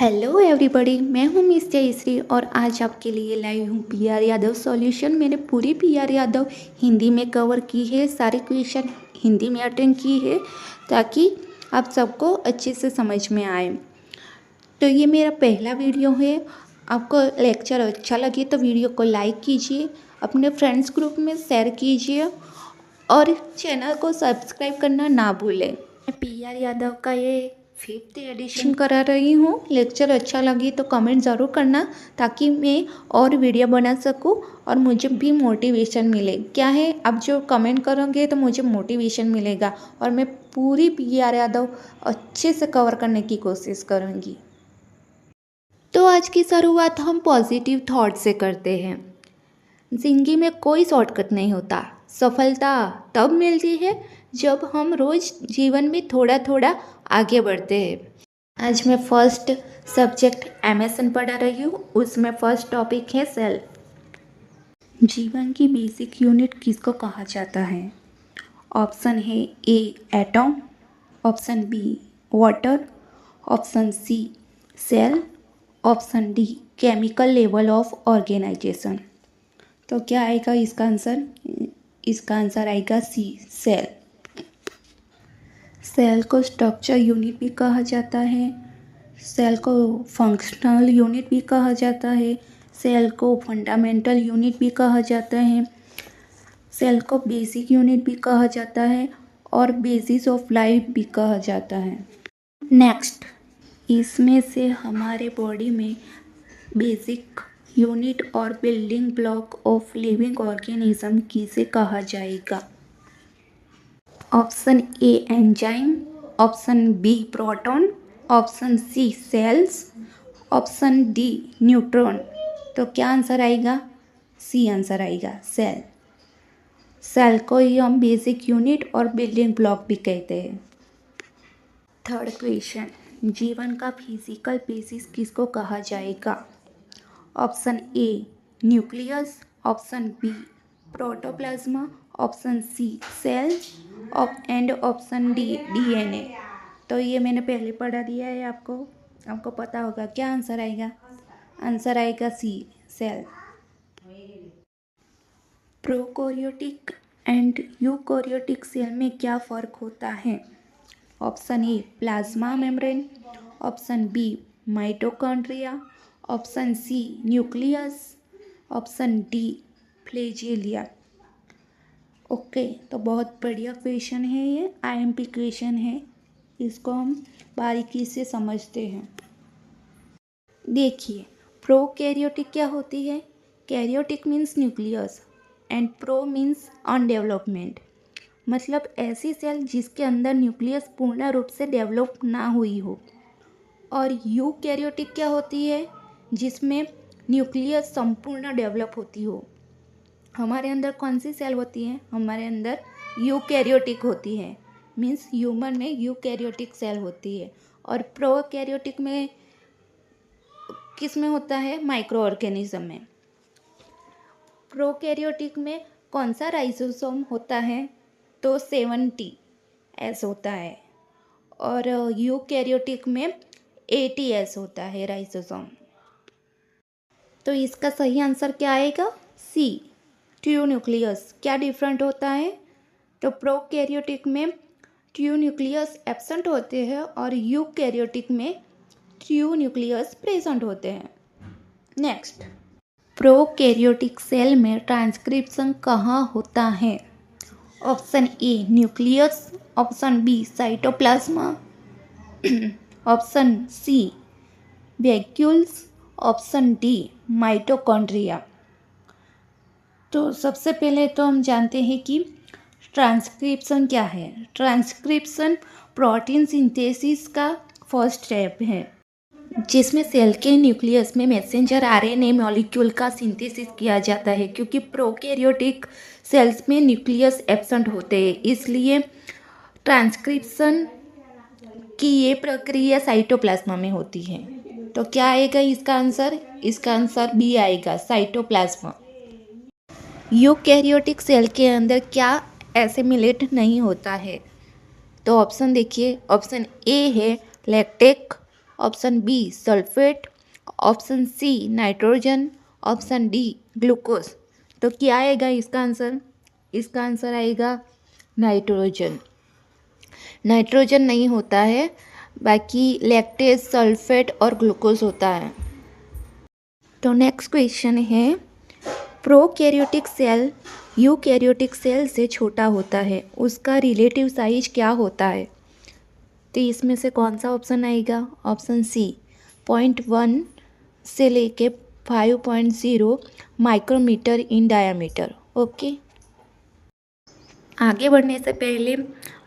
Hello everybody, मैं हूँ miss Jayashree और आज आपके लिए लाई हूँ पीआर यादव सॉल्यूशन। मैंने पूरी पीआर यादव हिंदी में कवर की है, सारे क्वेश्चन हिंदी में अटेंड की है ताकि आप सबको अच्छे से समझ में आए। तो ये मेरा पहला वीडियो है। आपको लेक्चर अच्छा लगे तो वीडियो को लाइक कीजिए, अपने फ्रेंड्स ग्रुप में शेयर कीजिए और चैनल को सब्सक्राइब करना ना भूलें। मैं पीआर यादव का ये 5th एडिशन करा रही हूँ। लेक्चर अच्छा लगे तो कमेंट ज़रूर करना ताकि मैं और वीडियो बना सकूँ और मुझे भी मोटिवेशन मिले। क्या है, आप जो कमेंट करोगे तो मुझे मोटिवेशन मिलेगा और मैं पूरी पीआर यादव अच्छे से कवर करने की कोशिश करूँगी। तो आज की शुरुआत हम पॉजिटिव थॉट से करते हैं। जिंदगी में कोई शॉर्टकट नहीं होता। सफलता तब मिलती है जब हम रोज जीवन में थोड़ा थोड़ा आगे बढ़ते हैं। आज मैं फर्स्ट सब्जेक्ट एमएसएन पढ़ा रही हूँ। उसमें फर्स्ट टॉपिक है सेल। जीवन की बेसिक यूनिट किसको कहा जाता है? ऑप्शन है A atom, option B water, option C cell, option D chemical level of organization. तो क्या आएगा इसका आंसर? इसका आंसर आएगा सी सेल। सेल को स्ट्रक्चर यूनिट भी कहा जाता है, सेल को फंक्शनल यूनिट भी कहा जाता है, सेल को फंडामेंटल यूनिट भी कहा जाता है, सेल को बेसिक यूनिट भी कहा जाता है और बेसिस ऑफ लाइफ भी कहा जाता है। नेक्स्ट, इसमें से हमारे बॉडी में बेसिक यूनिट और building block of living organism किसे कहा जाएगा? Option A enzyme, option B proton, option C cells, option D neutron. तो क्या आंसर आएगा? सी आंसर आएगा, सेल। सेल को ही हम बेसिक यूनिट और बिल्डिंग ब्लॉक भी कहते हैं। थर्ड क्वेश्चन, जीवन का फिजिकल बेसिस किसको कहा जाएगा? Option A nucleus, option B protoplasm, option C cells and option D DNA. तो ये मैंने पहले पढ़ा दिया है आपको पता होगा। क्या आंसर आएगा? आंसर आएगा C cell. Prokaryotic and eukaryotic cell में क्या फ़र्क होता है? Option A plasma membrane, option B mitochondria, option C nucleus, option D flagella. Okay, तो बहुत बढ़िया क्वेश्चन है, ये आईएमपी क्वेश्चन है। इसको हम बारीकी से समझते हैं। देखिए, प्रोकैरियोटिक क्या होती है? Karyotic means nucleus and pro means undevelopment, मतलब ऐसी सेल जिसके अंदर न्यूक्लियस पूर्ण रूप से डेवलप ना हुई हो। और यूकैरियोटिक क्या होती है? जिसमें न्यूक्लियस संपूर्ण डेवलप होती हो। हमारे अंदर कौन सी सेल होती है? हमारे अंदर यूकैरियोटिक होती है, मीन्स ह्यूमन में यूकैरियोटिक सेल होती है। और प्रोकैरियोटिक में किस में होता है? माइक्रो ऑर्गेनिज्म में। प्रोकैरियोटिक में कौन सा राइसोसोम होता है? तो 70S होता है। और यूकैरियोटिक में 80S होता है राइसोसोम। तो इसका सही आंसर क्या आएगा? C true nucleus. क्या डिफरेंट होता है? तो प्रोकैरियोटिक में ट्रू न्यूक्लियस एब्सेंट होते हैं और यूकैरियोटिक में ट्रू न्यूक्लियस प्रेजेंट होते हैं। नेक्स्ट, प्रोकैरियोटिक सेल में ट्रांसक्रिप्शन कहाँ होता है? Option A nucleus, option B cytoplasm, option C vacuoles, option D mitochondria. तो सबसे पहले तो हम जानते हैं कि ट्रांसक्रिप्शन क्या है। ट्रांसक्रिप्शन प्रोटीन सिंथेसिस का फर्स्ट स्टेप है, जिसमें सेल के न्यूक्लियस में मैसेंजर आरएनए मॉलिक्यूल का सिंथेसिस किया जाता है। क्योंकि प्रोकैरियोटिक सेल्स में न्यूक्लियस एब्सेंट होते हैं, इसलिए ट्रांसक्रिप्शन की ये प्रक्रिया साइटोप्लाज्मा में होती है। तो क्या आएगा इसका आंसर? इसका आंसर बी आएगा, साइटोप्लाज्मा। यूकैरियोटिक सेल के अंदर क्या एसिमिलेट नहीं होता है? तो ऑप्शन देखिए, ऑप्शन ए है lactic, option B sulphate, option C nitrogen, option D glucose. तो क्या आएगा इसका आंसर? इसका आंसर आएगा नाइट्रोजन। नाइट्रोजन नहीं होता है, बाकी लैक्टेज, सल्फेट और ग्लूकोज होता है। तो नेक्स्ट क्वेश्चन है, प्रोकैरियोटिक सेल यूकैरियोटिक सेल से छोटा होता है, उसका रिलेटिव साइज क्या होता है? तो इसमें से कौन सा ऑप्शन आएगा? ऑप्शन सी 0.1 से लेके 5.0 माइक्रोमीटर इन डायामीटर। ओके, आगे बढ़ने से पहले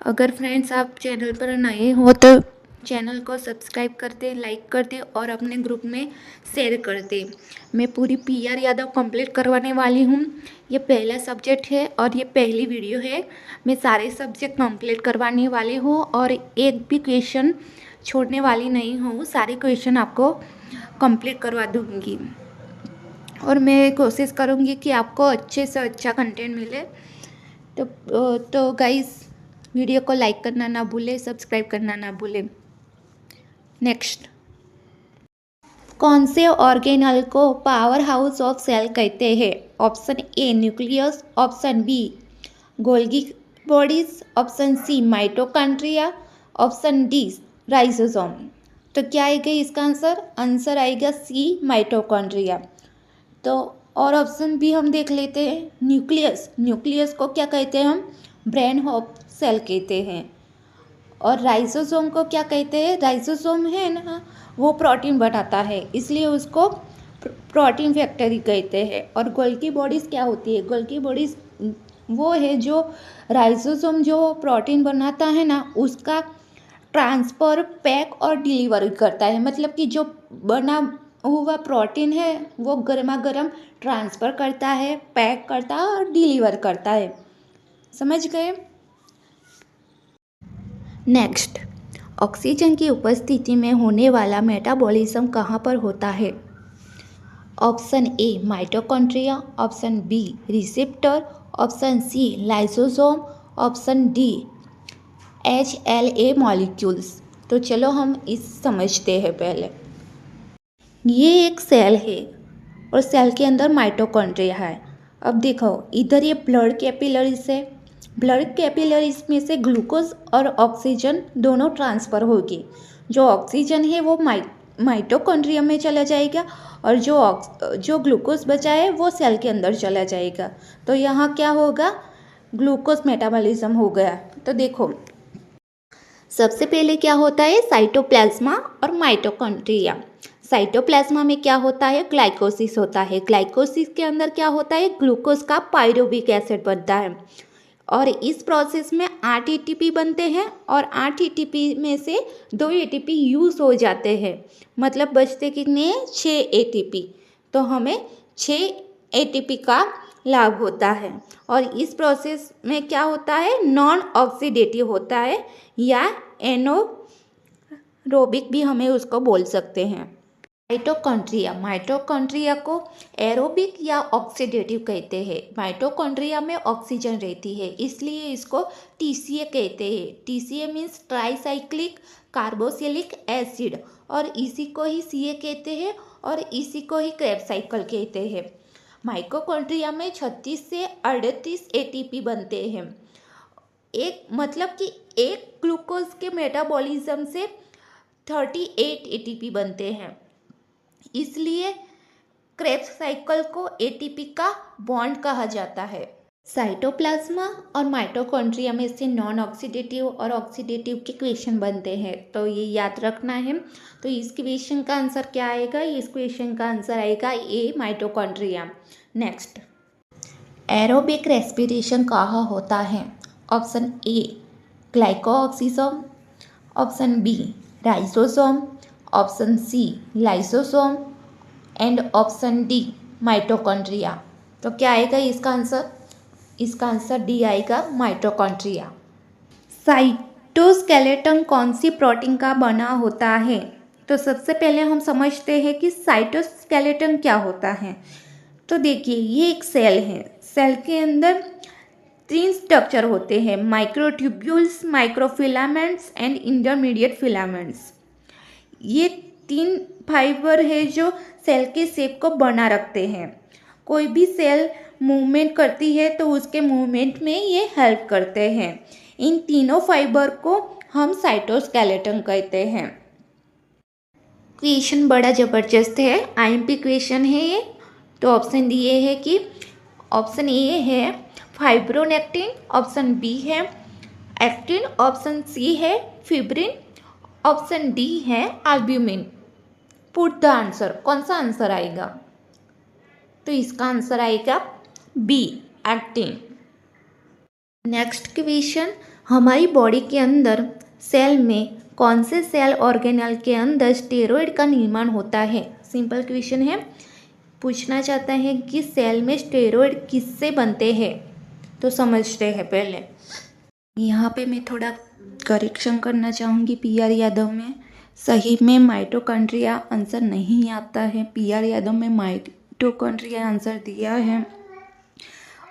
अगर फ्रेंड्स आप चैनल पर नए हो तो चैनल को सब्सक्राइब कर दें, लाइक कर दें और अपने ग्रुप में शेयर कर दें। मैं पूरी PR यादव कंप्लीट करवाने वाली हूँ। ये पहला सब्जेक्ट है और ये पहली वीडियो है। मैं सारे सब्जेक्ट कंप्लीट करवाने वाली हूँ और एक भी क्वेश्चन छोड़ने वाली नहीं हूँ। सारे क्वेश्चन आपको कंप्लीट करवा दूँगी और मैं कोशिश करूँगी कि आपको अच्छे से अच्छा कंटेंट मिले। तो गाइस, वीडियो को लाइक करना ना भूलें, सब्सक्राइब करना ना भूलें। नेक्स्ट, कौन से ऑर्गेनल को पावर हाउस ऑफ सेल कहते हैं? Option A nucleus, option B Golgi bodies, option C mitochondria, option D ribosome. तो क्या आएगा इसका आंसर? आंसर आएगा सी माइटोकॉन्ड्रिया। तो और ऑप्शन भी हम देख लेते हैं, न्यूक्लियस। न्यूक्लियस को क्या कहते हैं हम? ब्रेन ऑफ सेल कहते हैं। और राइसोसोम को क्या कहते हैं? राइसोसोम है ना, वो प्रोटीन बनाता है, इसलिए उसको प्रोटीन फैक्ट्री कहते हैं। और गोल्गी बॉडीज़ क्या होती है? गोल्गी बॉडीज़ वो है जो राइसोसोम जो प्रोटीन बनाता है ना, उसका ट्रांसफ़र, पैक और डिलीवरी करता है। मतलब कि जो बना हुआ प्रोटीन है वो गर्मा गर्म ट्रांसफ़र करता है, पैक करता है और डिलीवर करता है। समझ गए? नेक्स्ट, ऑक्सीजन की उपस्थिति में होने वाला मेटाबॉलिज्म कहाँ पर होता है? Option A mitochondria, option B receptor, option C lysosome, option D HLA molecules. तो चलो हम इस समझते हैं पहले। ये एक सेल है और सेल के अंदर माइटोकॉन्ड्रिया है। अब देखो, इधर ये ब्लड कैपिलरीज है। ब्लड कैपिलरीज में से ग्लूकोज और ऑक्सीजन दोनों ट्रांसफ़र होगी। जो ऑक्सीजन है वो माइटोकॉन्ड्रिया में चला जाएगा और जो ग्लूकोज बचा है वो सेल के अंदर चला जाएगा। तो यहाँ क्या होगा? ग्लूकोज मेटाबॉलिज्म हो गया। तो देखो, सबसे पहले क्या होता है? साइटोप्लाज्मा और माइटोकॉन्ड्रिया। साइटोप्लाज्मा में क्या होता है? ग्लाइकोसिस होता है। ग्लाइकोसिस के अंदर क्या होता है? ग्लूकोज का पायरुविक एसिड बनता है और इस प्रोसेस में 8 ATP बनते हैं और 8 ATP में से 2 ATP यूज़ हो जाते हैं। मतलब बचते कितने? 6 ATP। तो हमें 6 ATP का लाभ होता है। और इस प्रोसेस में क्या होता है? नॉन ऑक्सीडेटिव होता है या एनोरोबिक भी हमें उसको बोल सकते हैं। माइटोकॉन्ड्रिया को एरोबिक या ऑक्सीडेटिव कहते हैं। माइटोकॉन्ड्रिया में ऑक्सीजन रहती है, इसलिए इसको TCA कहते हैं। TCA means tricyclic carboxylic acid और इसी को ही CA कहते हैं और इसी को ही क्रेब्स साइकिल कहते हैं। माइटोकॉन्ड्रिया में 36 से 38 ATP बनते हैं। एक मतलब कि एक ग्लूकोज के मेटाबॉलिज्म से 38 ATP बनते हैं, इसलिए क्रेब्स साइकिल को ATP का बॉन्ड कहा जाता है। साइटोप्लाज्मा और माइटोकॉन्ड्रिया में से नॉन ऑक्सीडेटिव और ऑक्सीडेटिव के क्वेश्चन बनते हैं, तो ये याद रखना है। तो इस क्वेश्चन का आंसर क्या आएगा? इस क्वेश्चन का आंसर आएगा A mitochondria. Next, aerobic respiration कहाँ होता है? Option A glyoxysome, option B ribosome, option C lysosome and option D mitochondria. तो क्या आएगा इसका आंसर? इसका आंसर डी आएगा, माइटोकॉन्ड्रिया। साइटोस्केलेटन कौन सी प्रोटीन का बना होता है? तो सबसे पहले हम समझते हैं कि साइटोस्केलेटन क्या होता है। तो देखिए, ये एक सेल है। सेल के अंदर 3 स्ट्रक्चर होते हैं, microtubules, microfilaments and intermediate filaments. ये 3 फाइबर है जो सेल के शेप को बना रखते हैं। कोई भी सेल मूवमेंट करती है तो उसके मूवमेंट में ये हेल्प करते हैं। इन तीनों फाइबर को हम साइटोस्केलेटन कहते हैं। क्वेश्चन बड़ा ज़बरदस्त है, आईएमपी क्वेश्चन है ये। तो ऑप्शन दिए है कि ऑप्शन ए है फाइब्रोनेक्टिन, ऑप्शन बी है एक्टिन, ऑप्शन सी है फिब्रिन, ऑप्शन डी है एल्ब्यूमिन। पुट द आंसर, कौन सा आंसर आएगा? तो इसका आंसर आएगा बी, एक्टिन। नेक्स्ट क्वेश्चन, हमारी बॉडी के अंदर सेल में कौन से सेल ऑर्गेनल के अंदर स्टेरॉइड का निर्माण होता है? सिंपल क्वेश्चन है। पूछना चाहता है कि सेल में स्टेरॉइड किससे बनते हैं? तो समझते हैं पहले। यहाँ पे मैं थोड़ा करेक्शन करना चाहूँगी पीआर यादव में। सही में माइटोकॉन्ड्रिया आंसर नहीं आता है। पीआर यादव में माइटोकॉन्ड्रिया आंसर दिया है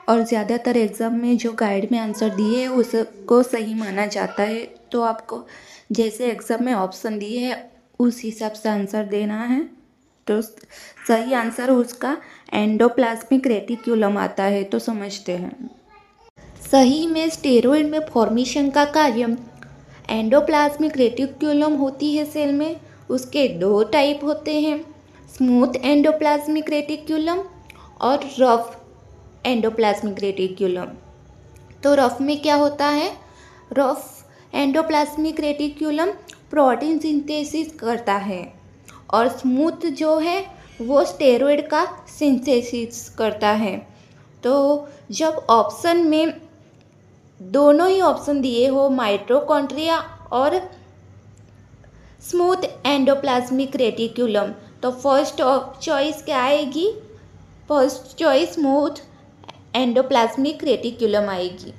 और ज़्यादातर एग्ज़ाम में जो गाइड में आंसर दिए उसको सही माना जाता है। तो आपको जैसे एग्ज़ाम में ऑप्शन दिए है उस हिसाब से आंसर देना है। तो सही आंसर उसका एंडोप्लाज्मिक रेटिक्यूलम आता है। तो समझते हैं। सही में स्टेरॉइड में फॉर्मेशन का कार्य एंडोप्लाज्मिक रेटिक्यूलम होती है सेल में। उसके 2 टाइप होते हैं, स्मूथ एंडोप्लाज्मिक रेटिक्यूलम और रफ एंडोप्लाज्मिक रेटिक्यूलम। तो रफ में क्या होता है? Rough endoplasmic reticulum protein synthesis करता है और स्मूथ जो है वो स्टेरॉइड का सिंथेसिस करता है। तो जब ऑप्शन में दोनों ही ऑप्शन दिए हो, माइटोकॉन्ड्रिया और स्मूथ एंडोप्लाज्मिक रेटिक्यूलम, तो फर्स्ट चॉइस क्या आएगी? First choice smooth endoplasmic reticulum आएगी।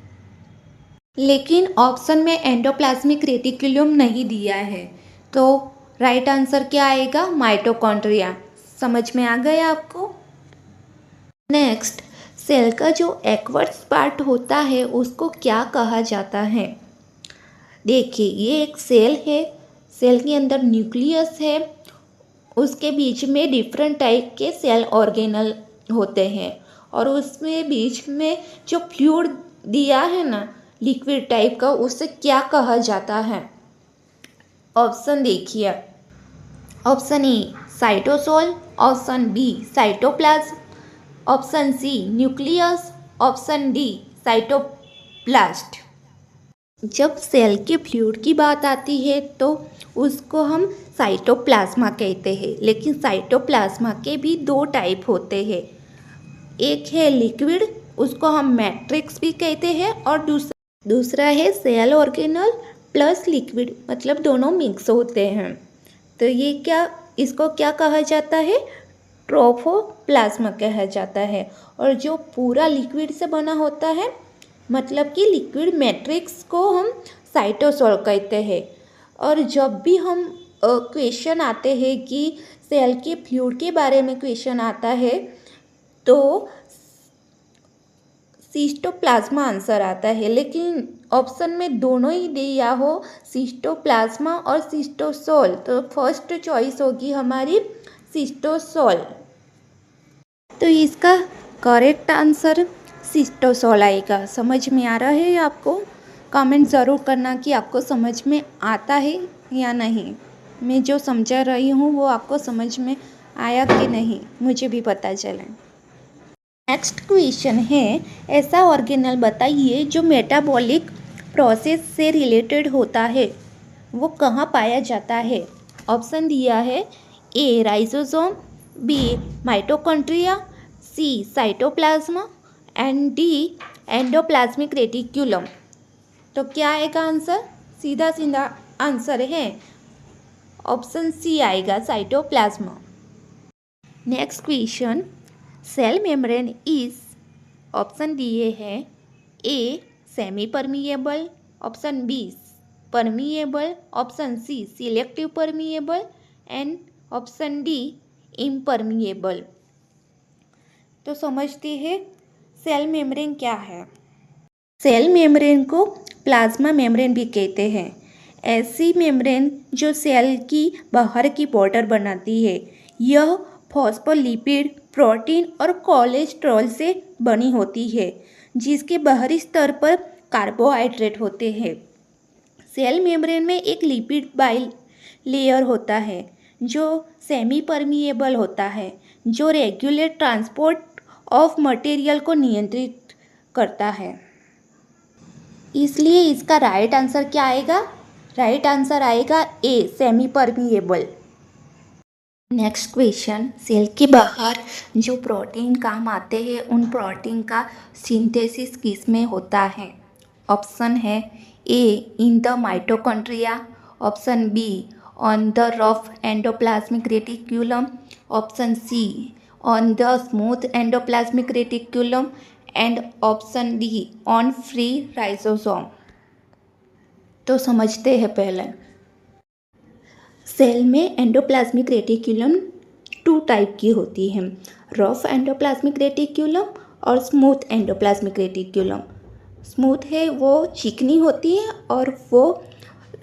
लेकिन ऑप्शन में एंडोप्लाज्मिक रेटिक्यूलम नहीं दिया है, तो राइट आंसर क्या आएगा? माइटोकॉन्ड्रिया। समझ में आ गया आपको? नेक्स्ट, सेल का जो एक्वस पार्ट होता है उसको क्या कहा जाता है? देखिए, ये एक सेल है। सेल के अंदर न्यूक्लियस है, उसके बीच में डिफरेंट टाइप के सेल ऑर्गेनल होते हैं और उसमें बीच में जो फ्लूइड दिया है ना, लिक्विड टाइप का, उसे क्या कहा जाता है? ऑप्शन देखिए। Option A cytosol, option B cytoplasm, option C nucleus, option D cytoplast. जब सेल के फ्लूइड की बात आती है तो उसको हम साइटोप्लाज्मा कहते हैं। लेकिन साइटोप्लाज्मा के भी 2 टाइप होते हैं। एक है लिक्विड, उसको हम मैट्रिक्स भी कहते हैं, और दूसरा है सेल ऑर्गेनल प्लस लिक्विड, मतलब दोनों मिक्स होते हैं। तो ये इसको क्या कहा जाता है? ट्रोफोप्लाज्मा कहा जाता है। और जो पूरा लिक्विड से बना होता है, मतलब कि लिक्विड मैट्रिक्स, को हम साइटोसोल कहते हैं। और जब भी हम क्वेश्चन आते हैं कि सेल के फ्लूइड के बारे में क्वेश्चन आता है तो सिस्टोप्लाज्मा आंसर आता है। लेकिन ऑप्शन में दोनों ही दिया हो, सिस्टोप्लाज्मा और सिस्टोसोल, तो फर्स्ट चॉइस होगी हमारी सिस्टोसोल। तो इसका करेक्ट आंसर सिस्टोसोल आएगा। समझ में आ रहा है आपको? कमेंट ज़रूर करना कि आपको समझ में आता है या नहीं। मैं जो समझा रही हूँ वो आपको समझ में आया कि नहीं, मुझे भी पता चले। नेक्स्ट क्वेश्चन है, ऐसा ऑर्गेनल बताइए जो मेटाबॉलिक प्रोसेस से रिलेटेड होता है, वो कहाँ पाया जाता है? ऑप्शन दिया है A ribosome, B mitochondria, C cytoplasm and D endoplasmic reticulum. तो क्या आएगा आंसर? सीधा सीधा आंसर है ऑप्शन सी आएगा, cytoplasm. Next question, cell membrane is, option दिए हैं A semi permeable, option B permeable, option C selective permeable and option D impermeable. तो समझते हैं सेल मेम्ब्रेन क्या है। सेल मेम्ब्रेन को प्लाज्मा मेम्ब्रेन भी कहते हैं। ऐसी मेम्ब्रेन जो सेल की बाहर की बॉर्डर बनाती है। यह फॉस्फोलिपिड, प्रोटीन और कोलेस्ट्रॉल से बनी होती है, जिसके बाहरी स्तर पर कार्बोहाइड्रेट होते हैं। सेल मेम्ब्रेन में एक लिपिड बाइल लेयर होता है जो सेमी परमिएबल होता है, जो रेगुलेट ट्रांसपोर्ट ऑफ मटेरियल को नियंत्रित करता है। इसलिए इसका राइट आंसर क्या आएगा? राइट आंसर आएगा A, semi permeable. Next question, cell के बाहर जो प्रोटीन काम आते हैं उन प्रोटीन का सिंथेसिस किस में होता है? ऑप्शन है A, in the mitochondria, option B, on the rough endoplasmic reticulum, option C, on the smooth endoplasmic reticulum and option D, on free ribosome. तो समझते हैं पहले। सेल में एंडोप्लाज्मिक रेटिक्यूलम 2 टाइप की होती है, रफ एंडोप्लाज्मिक रेटिक्यूलम और smooth endoplasmic reticulum. Smooth है वो चिकनी होती है और वो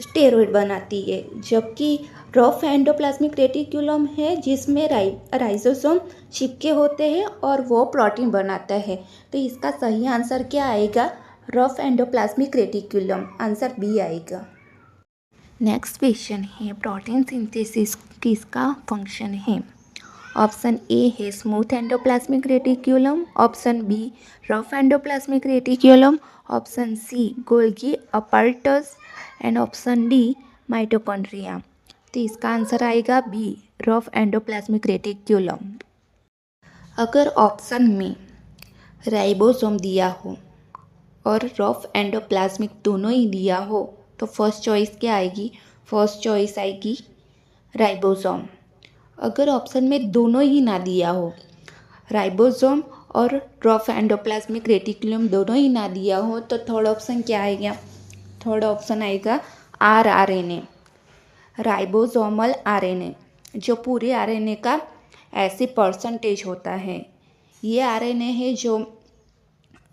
स्टेरॉइड बनाती है, जबकि रफ एंडोप्लाज्मिक रेटिक्यूलम है जिसमें राइजोसोम चिपके होते हैं और वो प्रोटीन बनाता है। तो इसका सही आंसर क्या आएगा? Rough endoplasmic reticulum, answer B आएगा। नेक्स्ट क्वेश्चन है, प्रोटीन सिंथेसिस किसका फंक्शन है? ऑप्शन ए है smooth endoplasmic reticulum, option B rough endoplasmic reticulum, option C Golgi apparatus and option D mitochondria. तो इसका आंसर आएगा बी, रफ एंडोप्लाज्मिक रेटिक्यूलम। अगर option में राइबोसोम दिया हो और रफ एंडोप्लाज्मिक दोनों ही दिया हो तो फर्स्ट चॉइस क्या आएगी? फर्स्ट चॉइस आएगी राइबोसोम। अगर ऑप्शन में दोनों ही ना दिया हो, राइबोसोम और रफ एंडोप्लाज्मिक रेटिक्यूलम दोनों ही ना दिया हो, तो थर्ड ऑप्शन क्या आएगा? थर्ड ऑप्शन आएगा आरएनए, राइबोसोमल आरएनए, जो पूरे आरएनए का ऐसे परसेंटेज होता है। ये आरएनए है जो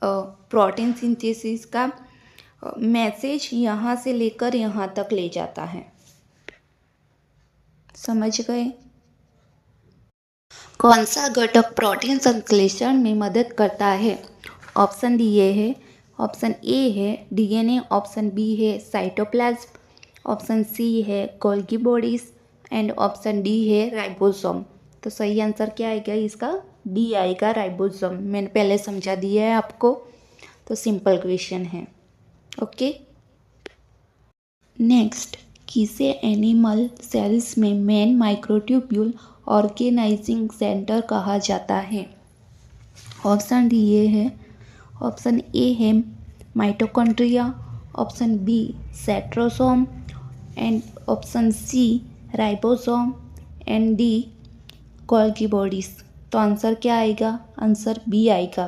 प्रोटीन सिंथेसिस का मैसेज यहाँ से लेकर यहाँ तक ले जाता है। समझ गए? कौन सा घटक प्रोटीन संश्लेषण में मदद करता है? ऑप्शन दिए है, ऑप्शन ए है डीएनए, ऑप्शन बी है साइटोप्लाज्म, ऑप्शन सी है Golgi bodies and option D है राइबोसोम। तो सही आंसर क्या आएगा इसका? डी आएगा, राइबोसोम। मैंने पहले समझा दिया है आपको, तो सिंपल क्वेश्चन है। ओके। नेक्स्ट, किसे एनिमल सेल्स में मेन माइक्रोट्यूब्यूल ऑर्गेनाइजिंग सेंटर कहा जाता है? ऑप्शन दिए है, ऑप्शन ए है mitochondria, option B centrosome and option C ribosome and D Golgi bodies. तो आंसर क्या आएगा? आंसर बी आएगा।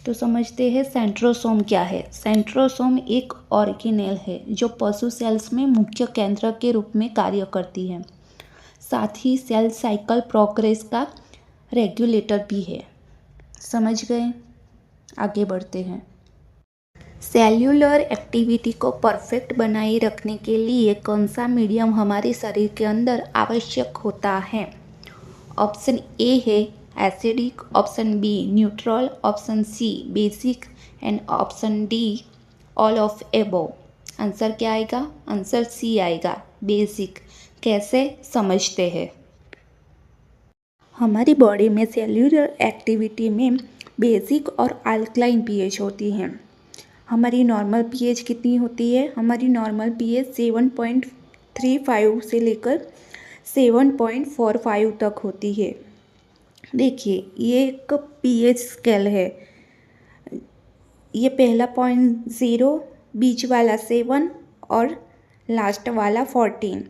तो समझते हैं सेंट्रोसोम क्या है। सेंट्रोसोम एक ऑर्गेनेल है जो पशु सेल्स में मुख्य केंद्र के रूप में कार्य करती है, साथ ही सेल साइकिल प्रोग्रेस का रेगुलेटर भी है। समझ गए? आगे बढ़ते हैं। सेल्यूलर एक्टिविटी को परफेक्ट बनाए रखने के लिए कौन सा मीडियम हमारे शरीर के अंदर आवश्यक होता है? ऑप्शन ए है acidic, option B neutral, option C basic and option D all of above. Answer क्या आएगा? आंसर सी आएगा, बेसिक। कैसे? समझते हैं। हमारी बॉडी में सेल्यूलर एक्टिविटी में बेसिक और अल्कलाइन पीएच होती हैं। हमारी नॉर्मल पीएच कितनी होती है? हमारी नॉर्मल पीएच 7.35 से लेकर 7.45 तक होती है। देखिए, ये एक पीएच स्केल है। ये पहला 0.0, बीच वाला 7 और लास्ट वाला 14।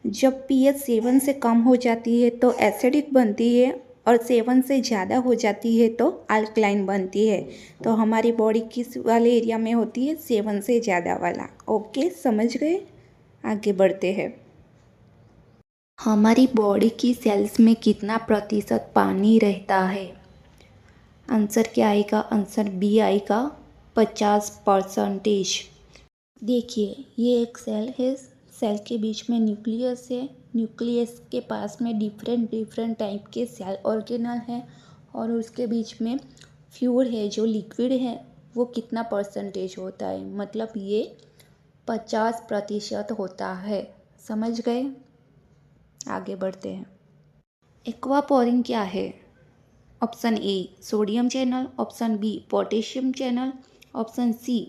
जब पीएच 7 से कम हो जाती है तो एसिडिक बनती है और 7 से ज़्यादा हो जाती है तो अल्कलाइन बनती है। तो हमारी बॉडी किस वाले एरिया में होती है? 7 से ज़्यादा वाला। ओके, समझ गए? आगे बढ़ते हैं। हमारी बॉडी की सेल्स में कितना प्रतिशत पानी रहता है? आंसर क्या आएगा? आंसर बी आएगा, 50%। देखिए ये एक सेल है, सेल के बीच में न्यूक्लियस है, न्यूक्लियस के पास में डिफरेंट डिफरेंट टाइप के सेल ऑर्गेनल है और उसके बीच में फ्लूइड है जो लिक्विड है वो कितना परसेंटेज होता है, मतलब ये 50% होता है। समझ गए? आगे बढ़ते हैं। एक्वापोरिंग क्या है? Option A sodium channel, option B potassium channel, option C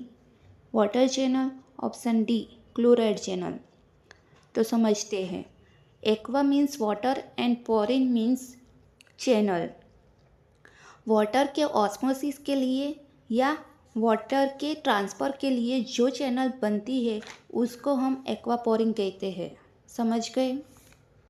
water channel, option D chloride channel. तो समझते हैं। Aqua means water and porin means channel. Water के ऑस्मोसिस के लिए या वाटर के ट्रांसफ़र के लिए जो चैनल बनती है उसको हम एक्वापोरिंग कहते हैं। समझ गए?